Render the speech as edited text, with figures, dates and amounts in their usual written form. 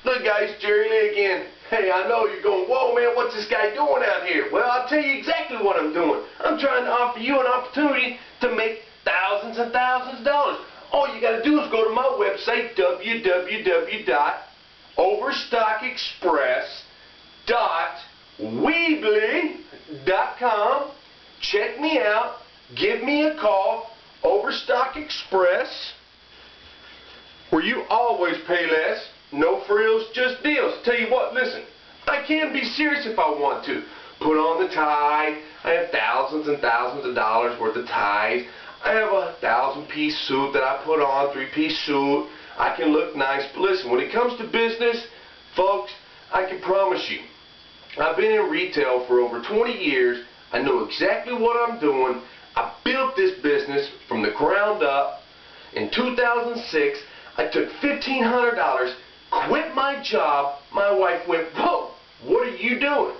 Look guys, Jerry Lee again. Hey, I know you're going, whoa man, what's this guy doing out here? Well, I'll tell you exactly what I'm doing. I'm trying to offer you an opportunity to make thousands and thousands of dollars. All you got to do is go to my website, www.overstockexpress.weebly.com. Check me out. Give me a call. Overstock Express, where you always pay less. No frills, just deals. Tell you what, listen, I can be serious if I want to. Put on the tie. I have thousands and thousands of dollars worth of ties. I have a 1,000-piece suit that I put on, 3-piece suit. I can look nice. But listen, when it comes to business, folks, I can promise you, I've been in retail for over 20 years. I know exactly what I'm doing. I built this business from the ground up. In 2006, I took $1,500, quit my job. My wife went, whoa, what are you doing?